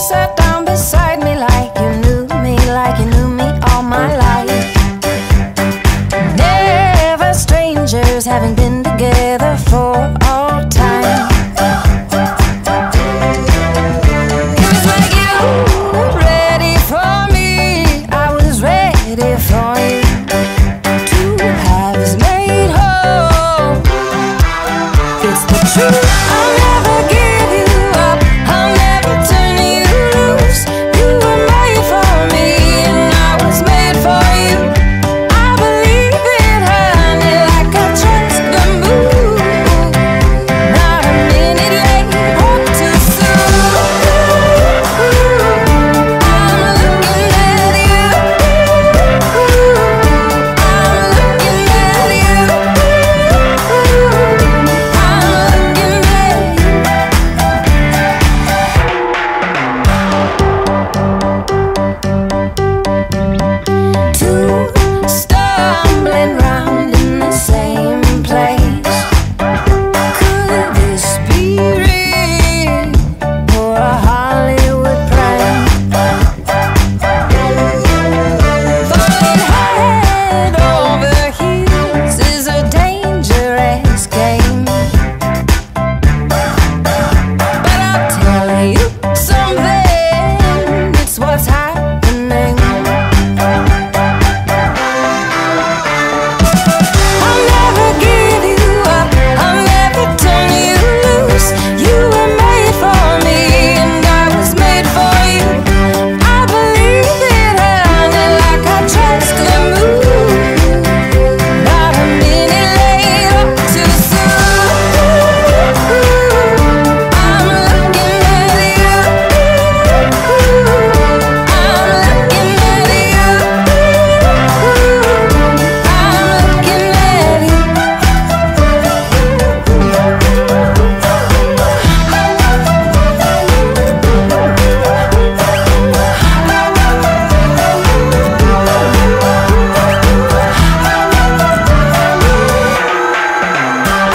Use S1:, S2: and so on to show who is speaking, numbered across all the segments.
S1: sat down beside me like you knew me, like you knew me all my life. Never strangers, having been together for all time. It was like you were ready for me, I was ready for you. Two halves made whole. It's the truth. I'll never give you up, I'll never turn you loose. You were made for me and I was made for you. I believe it, honey, like I trust the moon. Not a minute late or too soon. I'm looking at you. I'm looking at you. Two stumbling round in the same place. Could this be real or a Hollywood prank? Falling head over heels is a dangerous game. But I'll tell you something, it's what's happening. I'll never give you up, I'll never turn you loose. You were made for me and I was made for you. I believe it, honey, like I trust the moon. Not a minute late or too soon. I'm looking at you. I'm looking at you. I'm looking at you.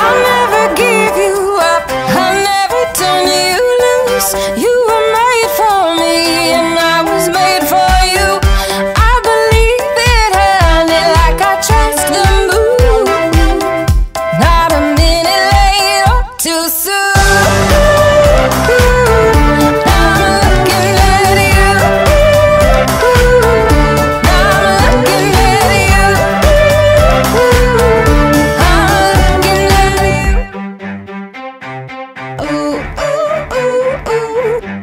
S1: I'll never give you up, I'll never turn you loose. You were made for me and I was made for you. I believe it, honey, like I trust the moon. Not a minute late or too soon. I'm looking at you. I'm looking at you. I'm looking at you. Ooh, ooh, ooh, ooh.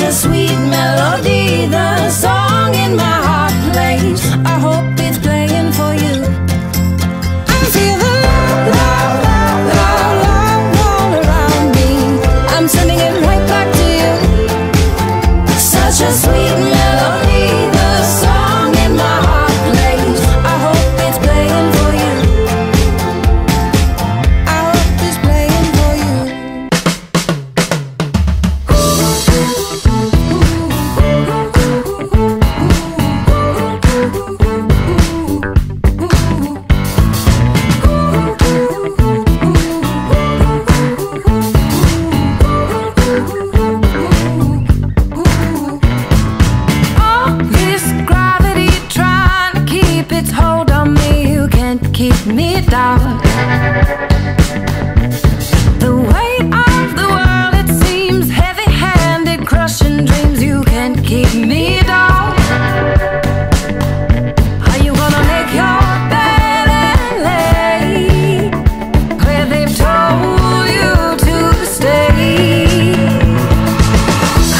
S1: such a sweet melody, the song in my heart plays. I hope it's playing for you. I feel the love, love, love, love all around me. I'm sending it right back to you. Such a sweet melody, the song in my heart plays. I hope it's playing for you. I hope it's playing for you. All this gravity trying to keep its hold on me, you can't keep me down. The weight of the world, it seems heavy-handed, crushing dreams, you can't keep me down. Are you gonna make your bed and lay where they've told you to stay?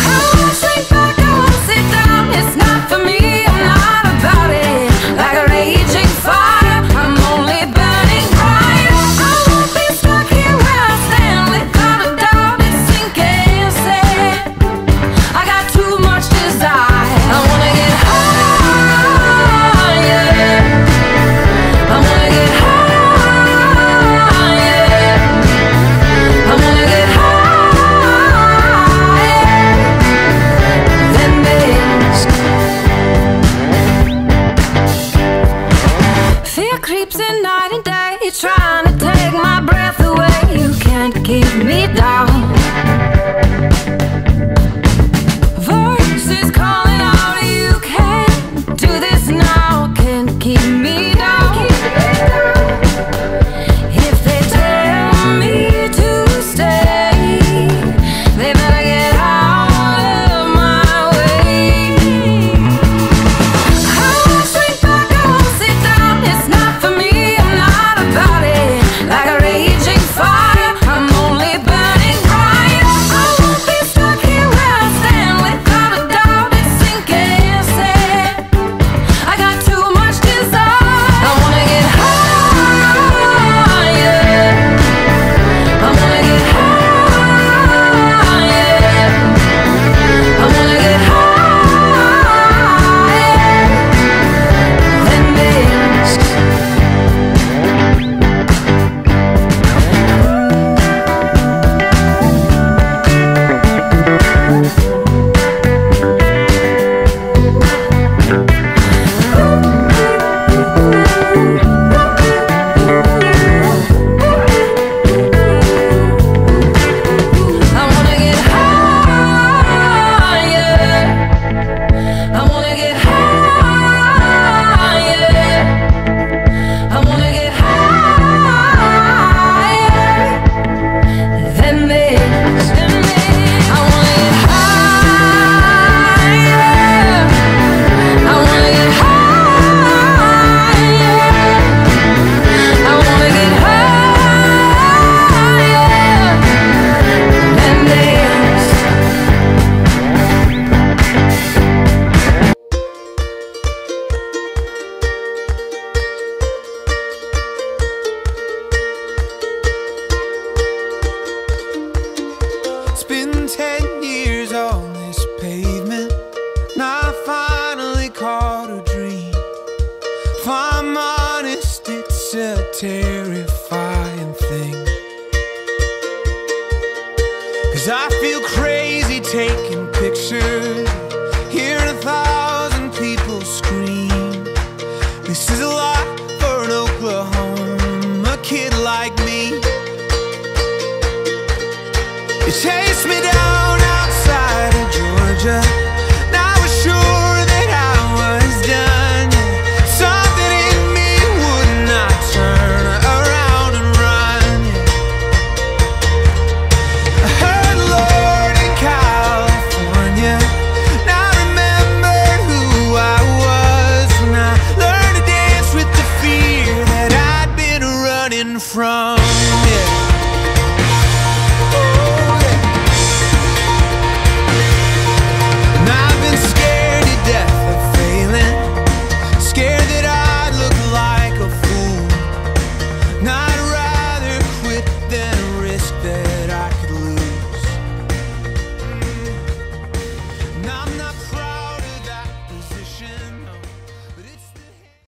S1: I won't shrink back, I won't sit down. It's not for me, I'm not about it. Like a raging fire, I'm only burning bright. I won't be stuck here where I stand without a doubt. It's sinking sand. I got too much desire. I wanna get higher. I wanna get higher. I wanna get higher than this. Fear creeps in night and day, trying to take my breath away. You can't keep me down. Voices calling out, you can't do this now. Can't keep me down. If they tell me to stay, they better get out of my way. I won't shrink back, I won't sit down. It's not for me, I'm not about it. Like a raging fire, I'm only burning bright. I won't be stuck here where I stand without a doubt. It's sinking sand. I got too much desire. I wanna get higher. I wanna get higher. I wanna get higher than this. I wanna get higher. I wanna get higher. I wanna get higher than this. I wanna get higher. I wanna get higher. I wanna get higher than this.
S2: It's been 10 years on this pavement, and I finally caught a dream. If I'm honest, it's a terrifying thing. 'Cause I feel crazy taking pictures, hearing 1,000 people scream. This is a lot for an Oklahoma kid like